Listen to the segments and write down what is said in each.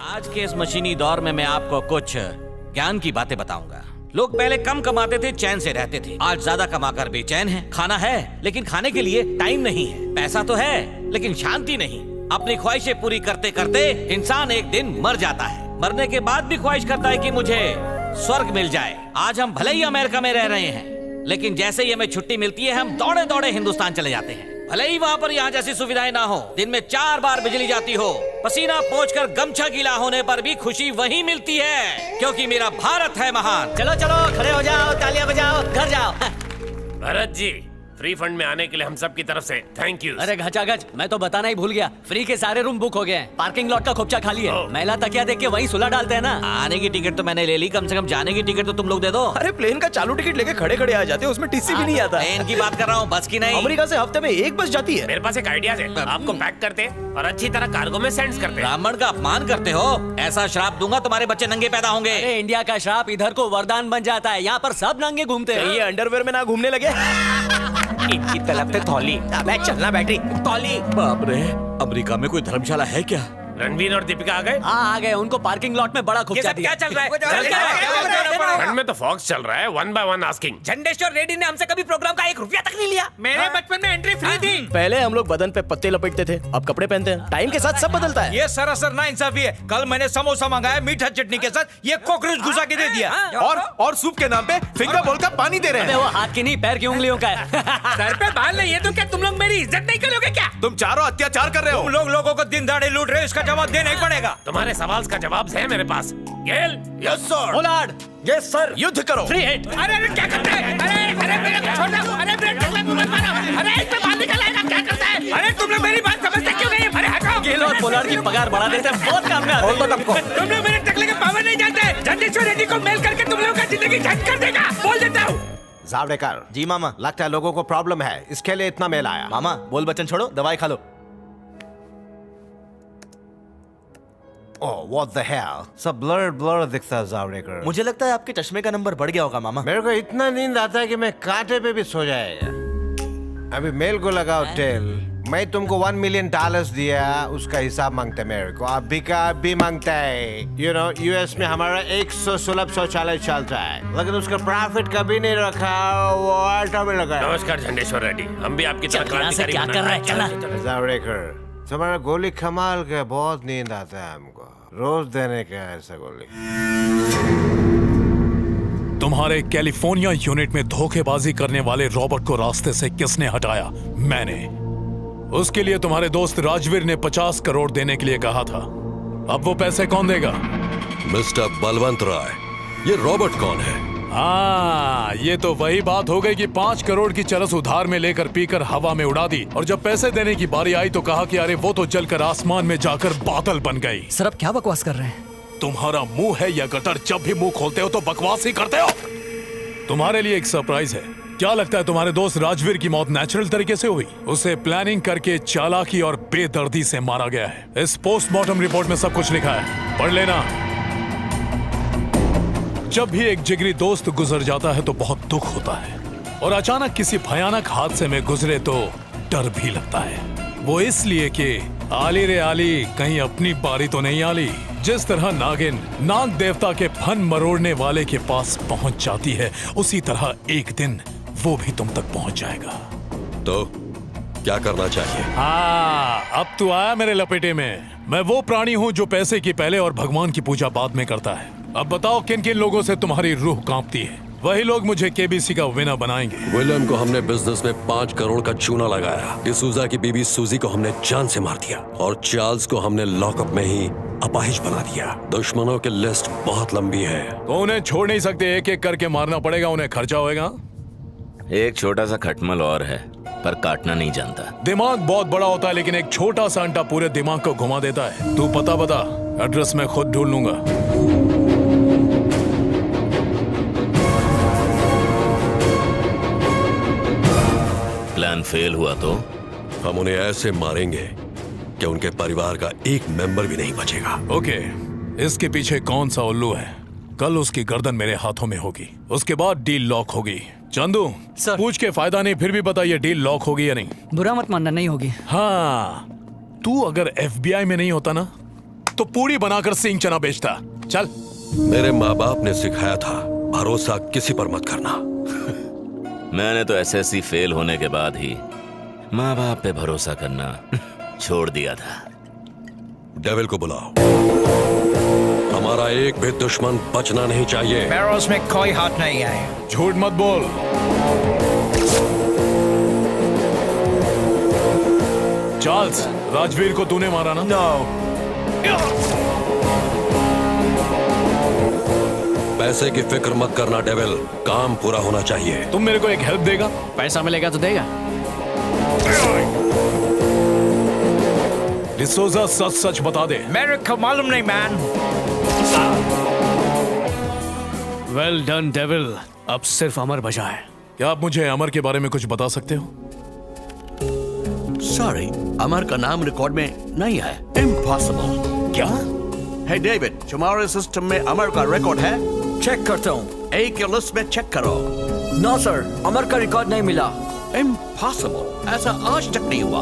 आज के इस मशीनी दौर में मैं आपको कुछ ज्ञान की बातें बताऊंगा। लोग पहले कम कमाते थे, चैन से रहते थे। आज ज्यादा कमाकर बेचैन हैं। खाना है लेकिन खाने के लिए टाइम नहीं है। पैसा तो है लेकिन शांति नहीं। अपनी ख्वाहिशें पूरी करते करते इंसान एक दिन मर जाता है। मरने के बाद भी ख्वाहिश करता है कि मुझे स्वर्ग मिल जाए। आज हम भले ही अमेरिका में रह रहे हैं, लेकिन जैसे ही हमें छुट्टी मिलती है हम दौड़े दौड़े हिंदुस्तान चले जाते हैं। भले ही वहाँ पर यहाँ जैसी सुविधाएं ना हो, दिन में 4 बार बिजली जाती हो, पसीना पोंछकर गमछा गीला होने पर भी खुशी वही मिलती है, क्योंकि मेरा भारत है महान। चलो चलो खड़े हो जाओ, तालियां बजाओ, घर जाओ। भरत जी, फ्री फंड में आने के लिए हम सब की तरफ से थैंक यू। अरे घचाघच, मैं तो बताना ही भूल गया, फ्री के सारे रूम बुक हो गए हैं। पार्किंग लॉट का खोपचा खाली है। महिला तकिया देख के वहीं सुला डालते हैं ना। आने की टिकट तो मैंने ले ली, कम से कम जाने की टिकट तो तुम लोग दे दो। अरे प्लेन का चालू टिकट लेके खड़े खड़े आ जाते हैं, उसमें टीसी भी नहीं आता। प्लेन की बात कर रहा हूँ, बस की नहीं। अमेरिका से हफ्ते में 1 बस जाती है। मेरे पास एक आइडिया है, आपको पैक करते और अच्छी तरह कार्गो में सेंड करते। ब्राह्मण का अपमान करते हो। ऐसा श्राप दूंगा तुम्हारे बच्चे नंगे पैदा होंगे। अरे इंडिया का श्राप इधर को वरदान बन जाता है। यहाँ पर सब नंगे घूमते हैं। ये अंडरवेयर में ना घूमने लगे। इनकी तलब पे थौली। अबे चलना बैटरी तौली। बाप रे, अमेरिका में कोई धर्मशाला है क्या? रणवीर और दीपिका आ गए। हाँ आ गए। उनको पार्किंग लॉट में बड़ा खोपचा दिया। क्या चल रहा है? फंड में तो फॉक्स चल रहा है, 1 by 1 आस्किंग। झंडेश्वर रेड्डी ने हमसे कभी प्रोग्राम का 1 रुपया तक नहीं लिया। मेरे बचपन में एंट्री फ्री थी। पहले हम लोग बदन पे पत्ते लपेटते थे, अब कपड़े पहनते हैं। टाइम के साथ सब बदलता है। ये सरासर नाइंसाफी है। कल मैंने समोसा मंगाया मीठा चटनी के साथ, ये कॉकरोच घुसा के दे दिया। और सूप के नाम पे फिंगर बोल का पानी दे रहे अबे हैं। वो हाथ की नहीं, पैर की उंगलियों का है। सर पे बाल नहीं है तो क्या तुम लोग मेरी इज्जत नहीं करोगे क्या? तुम चारों अत्याचार कर रहे तुम हो। लोग लोगों को दिन दहाड़े लूट रहे हो, इसका जवाब देना ही पड़ेगा। तुम्हारे सवाल का जवाब है मेरे पास। Gayle, yes sir. Pollard, yes sir. युद्ध करो। Free hit. अरे क्या करते हैं? अरे मेरे को छोड़ दो। अरे ब्रेक टकले को मत मारो। अरे इस पे बाल निकल आएगा, क्या करता है? अरे तुम लोग मेरी बात समझते क्यों नहीं? अरे हटाओ। गेल और पोलार्ड की पगार बढ़ा देते हैं, बहुत काम में आते हैं। तुम लोग मेरे टकले के पावर नहीं जानते। झंडेश्वर रेड्डी को मेल करके तुम लोगों का जिंदगी झंड कर देगा, बोल देता हूँ। जावड़ेकर जी मामा, लगता है लोगों को प्रॉब्लम है, इसके लिए इतना मेल आया। मामा बोल बच्चन छोड़ो, दवाई खा लो। ओह व्हाट द हेल, सब ब्लर ब्लर दिखता है जावड़ेकर। मुझे लगता है आपके चश्मे का नंबर बढ़ गया होगा मामा। मेरे को इतना नींद आता है कि मैं कांटे पे भी सो जाएगा। अभी मेल को लगाओ टेल। मैं तुमको $1 million दिया, उसका हिसाब मांगते मेरे को। अभी का अभी मांगता है। यू नो यूएस में हमारा 100 सुलभ शौचालय चलता है, लेकिन उसका प्रॉफिट कभी नहीं रखा, वो ऑटो में लगा। नमस्कार झंडेश्वर रेड्डी, हम भी आपकी तरह चल, यहाँ से क्रांतिकारी क्या कर रहा है? चला। जावड़ेकर तुम्हारा गोली कमाल का, बहुत नींद आता है हमको। रोज देने का ऐसा गोली। तुम्हारे कैलिफोर्निया यूनिट में धोखेबाजी करने वाले रॉबर्ट को रास्ते से किसने हटाया? मैंने। उसके लिए तुम्हारे दोस्त राजवीर ने 50 करोड़ देने के लिए कहा था। अब वो पैसे कौन देगा? मिस्टर बलवंत राय, ये रॉबर्ट कौन है? हाँ, ये तो वही बात हो गई कि 5 करोड़ की चरस उधार में लेकर पीकर हवा में उड़ा दी, और जब पैसे देने की बारी आई तो कहा कि अरे वो तो जलकर आसमान में जाकर बादल बन गई। सर अब क्या बकवास कर रहे हैं? तुम्हारा मुंह है या गटर, जब भी मुंह खोलते हो तो बकवास ही करते हो। तुम्हारे लिए एक सरप्राइज है। क्या लगता है तुम्हारे दोस्त राजवीर की मौत नेचुरल तरीके से हुई? उसे प्लानिंग करके चालाकी और बेदर्दी से मारा गया है। इस पोस्टमार्टम रिपोर्ट में सब कुछ लिखा है, पढ़ लेना। जब भी एक जिगरी दोस्त गुजर जाता है तो बहुत दुख होता है, और अचानक किसी भयानक हादसे में गुजरे तो डर भी लगता है। वो इसलिए कि आली रे आली, कहीं अपनी बारी तो नहीं आली। जिस तरह नागिन नाग देवता के फन मरोड़ने वाले के पास पहुंच जाती है, उसी तरह एक दिन वो भी तुम तक पहुंच जाएगा। तो क्या करना चाहिए? हाँ, अब तू आया मेरे लपेटे में। मैं वो प्राणी हूँ जो पैसे की पहले और भगवान की पूजा बाद में करता है। अब बताओ किन किन लोगों से तुम्हारी रूह कांपती है? वही लोग मुझे केबीसी का विनर बनाएंगे। विलियम को हमने बिजनेस में 5 करोड़ का चूना लगाया। डिसूजा की बीबी सूजी को हमने जान से मार दिया, और चार्ल्स को हमने लॉकअप में ही अपाहिज बना दिया। दुश्मनों की लिस्ट बहुत लंबी है। तो उन्हें छोड़ नहीं सकते, एक एक करके मारना पड़ेगा, उन्हें खर्चा होएगा। एक छोटा सा खटमल और है, पर काटना नहीं जानता। दिमाग बहुत बड़ा होता है, लेकिन एक छोटा सा अंटा पूरे दिमाग को घुमा देता है। तू पता बता, एड्रेस मैं खुद ढूंढ लूंगा। प्लान फेल हुआ तो हम उन्हें ऐसे मारेंगे कि उनके परिवार का एक मेंबर भी नहीं बचेगा। ओके, इसके पीछे कौन सा उल्लू है? कल उसकी गर्दन मेरे हाथों में होगी, उसके बाद डील लॉक होगी। चंदू सर। पूछ के फायदा नहीं, फिर भी बताइए डील लॉक होगी या नहीं? बुरा मत मानना, नहीं होगी। हाँ, तू अगर FBI में नहीं होता ना तो पूरी बनाकर सींग चना बेचता। चल। मेरे माँ बाप ने सिखाया था भरोसा किसी पर मत करना। मैंने तो एसएससी फेल होने के बाद ही माँ बाप पे भरोसा करना छोड़ दिया था। डेविल को बुलाओ। हमारा एक भी दुश्मन बचना नहीं चाहिए। बैरोस में कोई हाथ नहीं है। झूठ मत बोल। चार्ल्स, राजवीर को तूने मारा ना? पैसे की फिक्र मत करना डेविल, काम पूरा होना चाहिए। तुम मेरे को एक हेल्प देगा? पैसा मिलेगा तो देगा। डिसोजा सच सच बता दे। मेरे को मालूम नहीं मैन। वेल डन डेविल, अब सिर्फ अमर बचा है। क्या आप मुझे अमर के बारे में कुछ बता सकते हो? सॉरी, अमर का नाम रिकॉर्ड में नहीं है। इम्पॉसिबल। क्या? हे डेविड, तुम्हारे सिस्टम में अमर का रिकॉर्ड है? चेक करता हूँ। एक लिस्ट में चेक करो। नो सर, अमर का रिकॉर्ड नहीं मिला। इम्पॉसिबल, ऐसा आज तक नहीं हुआ।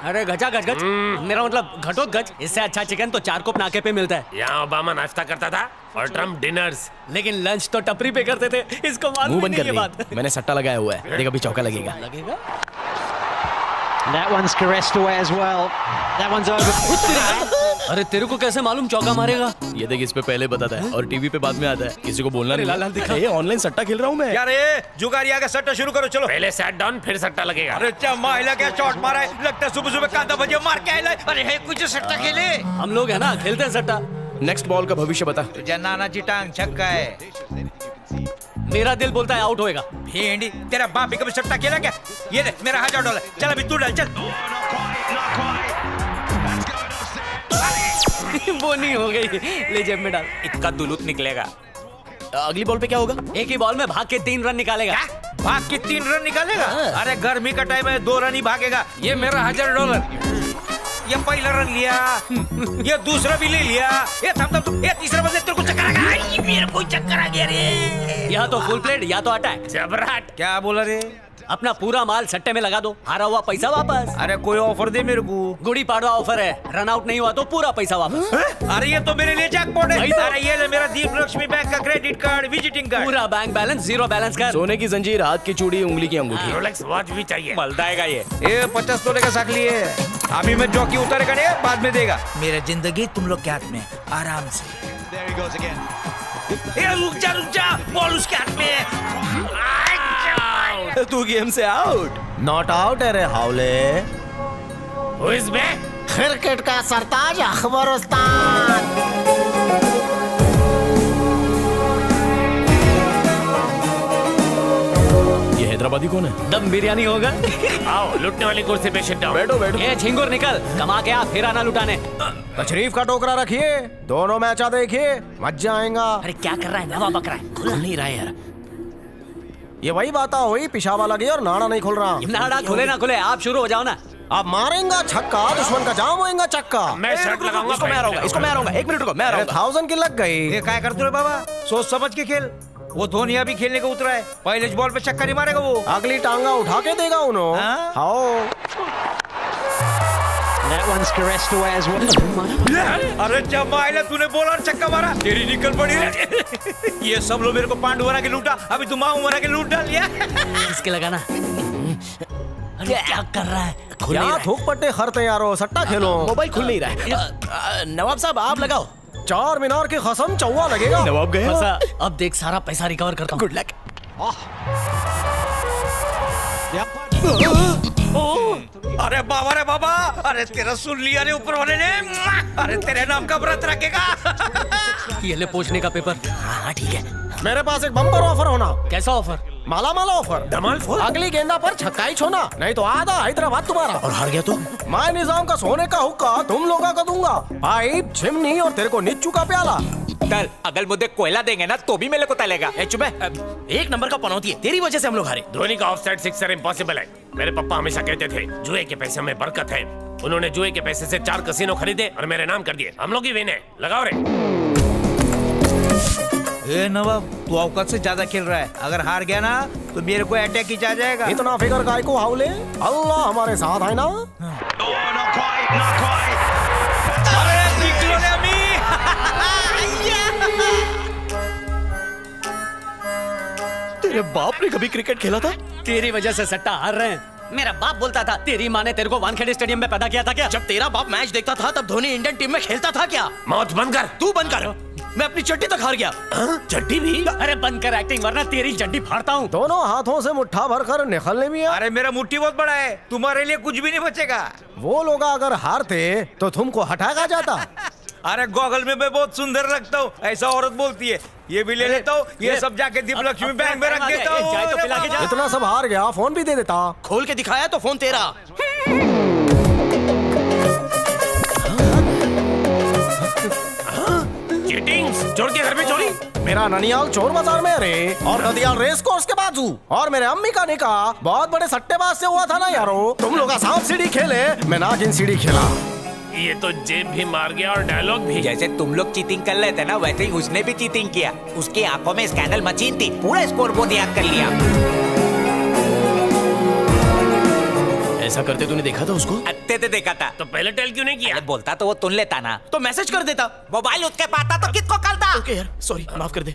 अरे गजा गज गज, मेरा मतलब घटोत्कच। इससे अच्छा चिकन तो 4 कोप नाके पे मिलता है। यहाँ ओबामा नाश्ता करता था और ट्रम्प डिनर्स। लेकिन लंच तो टपरी पे करते थे। इसको मालूम मुंह ही बंद नहीं कर ये बात। दे। मैंने सट्टा लगाया हुआ है, देख अभी चौका लगेगा। लगेगा? That one's caressed away as well. That one's over. अरे तेरे को कैसे मालूम चौका मारेगा? ये देख, इस पे पहले बताता है और टीवी पे बाद में आता है। किसी को बोलना नहीं। लाल लाल दिखा। ये ऑनलाइन सट्टा खेल रहा हूँ मैं। यार ये जुगारिया का सट्टा शुरू करो चलो। पहले सेट डाउन फिर सट्टा लगेगा। अरे चमाइला क्या शॉट मारा है, लगता है सुबह सुबह कांदा बजे मार के आए। अरे है कुछ सट्टा खेले। हम लोग है ना, खेलते हैं सट्टा। नेक्स्ट बॉल का भविष्य बता। तुझे नाना चिटांग छक्का है। मेरा दिल बोलता है आउट होएगा। भेंडी, तेरा बाप भी कभी सट्टा खेला क्या? ये ले मेरा $1000। चल अभी तू डाल चल। वो नहीं हो गई, ले जेब में डाल। इतना दुलूत निकलेगा। अगली बॉल पे क्या होगा? एक ही बॉल में भाग के 3 रन निकालेगा। भाग के 3 रन निकालेगा? अरे गर्मी का टाइम है, 2 रन ही भागेगा। ये मेरा $1000। ये पहला रन लिया, ये दूसरा भी ले लिया। ये थम ये तीसरा बंदे तेरे को चक्कर आ गया। ये मेरे को चक्कर आ गया रे। या तो फुल प्लेट या तो अटैक। जबराट। क्या बोला रे? अपना पूरा माल सट्टे में लगा दो, हारा हुआ पैसा वापस। अरे कोई ऑफर दे मेरे को। गुड़ी पाड़वा ऑफर है, रन आउट नहीं हुआ तो पूरा पैसा वापस। अरे ये तो मेरे लिए जैकपॉट है। वही तो। अरे ये ले मेरा दीप लक्ष्मी बैंक का क्रेडिट कार्ड, विजिटिंग कार्ड। पूरा बैंक बैलेंस जीरो बैलेंस कर। सोने की जंजीर, हाथ की चूड़ी, उंगली की अंगूठी। रोलेक्स वॉच भी चाहिए। मलदाएगा ये 50 तोले का साकली है। अभी मैं जॉकी उतारेगा नहीं, बाद में देगा। मेरा जिंदगी तुम लोग के हाथ में, आराम से। रुक जा, बॉल उसके हाथ में है। तू गेम से आउट। नॉट आउट है रे हावले। Who is back? क्रिकेट का सरताज अखबर उस्ताद। ये हैदराबादी कौन है? दम बिरयानी होगा। आओ लुटने वाली कुर्सी पे सिट डाउन। बैठो बैठो। ये झिंगुर निकल, कमा के आ, फिर आना लुटाने। तशरीफ का टोकरा रखिए, दोनों मैच देखिए, मजा आएगा। अरे क्या कर रहा है, नवा बकरा है। खुल नहीं रहा है यार। ये वही बात हुई, पिशाब लगी और नाड़ा नहीं खुल रहा। नाड़ा खुले ना खुले, आप शुरू हो जाओ ना। अब मारेंगा छक्का, दुश्मन का जाम होएगा चक्का। मैं शर्ट लगाऊंगा। इसको मैं हराऊंगा, इसको मैं हराऊंगा। 1 मिनट रुको, मैं हराऊंगा। 1000 की लग गई। ये क्या करते रे बाबा, सोच समझ के खेल। वो धोनिया भी खेलने को उतरा है, पहले बॉल पे छक्का नहीं मारेगा वो। अगली टांगा उठा के देगा उन्होंने। हाँ? हाँ। That one's caressed away as well. अरे जमाइला, तूने बोला और छक्का मारा, तेरी निकल पड़ी रे। ये सब लोग मेरे को पांडु बना के लूटा, अभी तुम माऊ बना के लूट डाल लिया। किसके लगाना? अरे क्या कर रहा है? खुल नहीं क्या रहा है। थूक पट्टे खरते यारो, सट्टा खेलो। मोबाइल खुल नहीं रहा है। नवाब साहब आप लगाओ। 4 मीनार की कसम, चौवा लगेगा। नवाब गए। फंसा। अब देख सारा पैसा रिकवर करता हूँ। Good luck. अरे बाबा रे बाबा, अरे तेरा सुन लिया रे ऊपर वाले ने। अरे तेरे नाम का व्रत रखेगा। ये ले पूछने का पेपर। हाँ ठीक है। मेरे पास एक बम्पर ऑफर होना। कैसा ऑफर? माला माला ऑफर। धमाल फोड़। अगली गेंदा पर छक्का ही छोना, नहीं तो आधा हैदराबाद तुम्हारा। और हार गया तो मैं निजाम का सोने का हुक्का तुम लोगों को दूंगा। पाइप, चिमनी और तेरे को निच्चू का प्याला। तल अगल मुद्दे कोयला देंगे ना तो भी मेरे को तलेगा। चुप है, 1 नंबर का पनौती है, तेरी वजह से हम लोग हारे। धोनी का ऑफसाइड सिक्सर इम्पॉसिबल है। मेरे पापा हमेशा कहते थे जुए के पैसे में बरकत है। उन्होंने जुए के पैसे से 4 कसिनो खरीदे और मेरे नाम कर दिए। हम लोग ही विन है, लगाओ रे। ए नवाब, तू औकात से ज्यादा खेल रहा है। अगर हार गया ना तो मेरे को अटैक ही आ जाएगा। इतना फिकर काय को हाउले, अल्लाह हमारे साथ है ना। अरे निकलो रे अम्मी। तेरे बाप ने कभी क्रिकेट खेला था? तेरी वजह से सट्टा हार रहे हैं। मेरा बाप बोलता था, तेरी माँ ने तेरे को वानखेड़े स्टेडियम में पैदा किया था क्या? जब तेरा बाप मैच देखता था तब धोनी इंडियन टीम में खेलता था क्या? मौत बंद कर। तू बंद कर। मैं अपनी चड्डी तक हार गया। चड्डी भी? अरे बंद कर एक्टिंग, वरना तेरी चड्डी फाड़ता हूँ। दोनों हाथों से मुट्ठा भर कर निकलने भी है। अरे मेरा मुट्ठी बहुत बड़ा है, तुम्हारे लिए कुछ भी नहीं बचेगा। वो लोग अगर हारते तो तुमको हटाया जाता। अरे गॉगल में मैं बहुत सुंदर लगता हूँ, ऐसा औरत बोलती है। ये भी ले लेता हूँ, ये सब जाके दीप लक्ष्मी बैंक में रख देता हूँ। चाय तो पिला के जा। इतना सब हार गया, फोन भी दे देता। खोल के दिखाया तो फोन तेरा। चीटिंग, चोर के घर में चोरी। मेरा ननियाल चोर बाजार में रे, और नदियाल रेस कोर्स के बाजू। और मेरे अम्मी का निकाह बहुत बड़े सट्टेबाज से हुआ था ना यारो। तुम लोग सांप सीढ़ी खेले, मैं नागिन सीढ़ी खेला। ये तो जेब भी मार गया और डायलॉग भी। जैसे तुम लोग चीटिंग कर लेते ना, वैसे ही उसने भी चीटिंग किया। उसकी आंखों में स्कैंडल मशीन थी, पूरा स्कोर बोर्ड याद कर लिया। ऐसा करते तूने देखा था उसको? अत्ते ते देखा था। तो पहले टेल क्यों नहीं किया? अरे बोलता तो वो तुन लेता ना, तो मैसेज कर देता। मोबाइल उसके पास था तो किसको करता? ओके यार, सॉरी, माफ कर दे।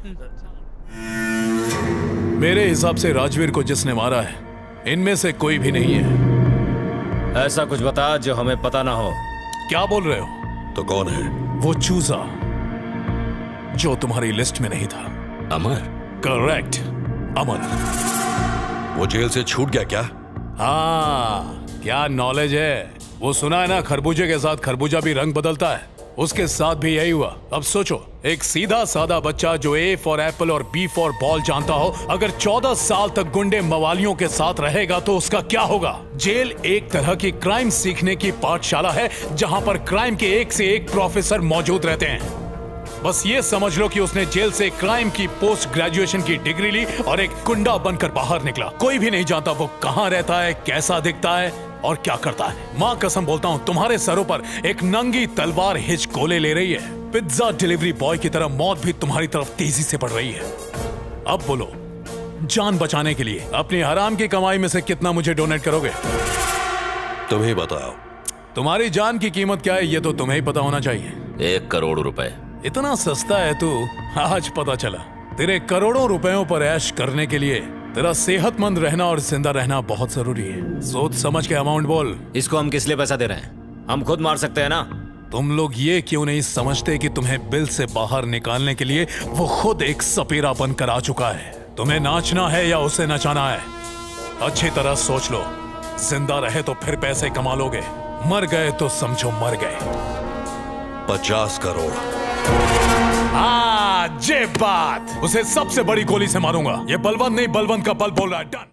मेरे हिसाब से राजवीर को जिसने मारा है, इनमें से कोई भी नहीं है। ऐसा कुछ बता जो हमें पता ना हो। क्या बोल रहे हो? तो कौन है? वो चूजा जो तुम्हारी लिस्ट में नहीं था। अमर? करेक्ट, अमर। वो जेल से छूट गया क्या? हाँ, क्या नॉलेज है। वो सुना है ना, खरबूजे के साथ खरबूजा भी रंग बदलता है। उसके साथ भी यही हुआ। अब सोचो, एक सीधा साधा बच्चा जो ए फॉर एप्पल और बी फॉर बॉल जानता हो, अगर 14 साल तक गुंडे मवालियों के साथ रहेगा तो उसका क्या होगा? जेल एक तरह की क्राइम सीखने की पाठशाला है, जहां पर क्राइम के एक से एक प्रोफेसर मौजूद रहते हैं। बस ये समझ लो कि उसने जेल से क्राइम की पोस्ट ग्रेजुएशन की डिग्री ली और एक गुंडा बनकर बाहर निकला। कोई भी नहीं जानता वो कहां रहता है, कैसा दिखता है और क्या करता है। मां कसम बोलता हूं, तुम्हारे सरों पर एक नंगी तलवार हिचकोले ले रही है। पिज्जा डिलीवरी बॉय की तरह मौत भी तुम्हारी तरफ तेजी से बढ़ रही है। अब बोलो, जान बचाने के लिए अपनी हराम की कमाई में से कितना मुझे डोनेट करोगे? तुम ही बताओ। तुम्हारी जान की कीमत क्या है, ये तो तुम्हें ही पता होना चाहिए। 1 करोड़ रुपए। इतना सस्ता है तू, आज पता चला। तेरे करोड़ों रुपयों पर ऐश करने के लिए तेरा सेहतमंद रहना और जिंदा रहना बहुत जरूरी है। सोच समझ के अमाउंट बोल। इसको हम किस लिए पैसा दे रहे हैं? हम खुद मार सकते हैं ना। तुम लोग ये क्यों नहीं समझते कि तुम्हें बिल से बाहर निकालने के लिए वो खुद एक सपेरा बनकर आ चुका है। तुम्हें नाचना है या उसे नचाना है? अच्छी तरह सोच लो। जिंदा रहे तो फिर पैसे कमा लोगे, मर गए तो समझो मर गए। 50 करोड़। जे बात, उसे सबसे बड़ी गोली से मारूंगा। ये बलवंत नहीं, बलवंत का बल बोल रहा है। डन।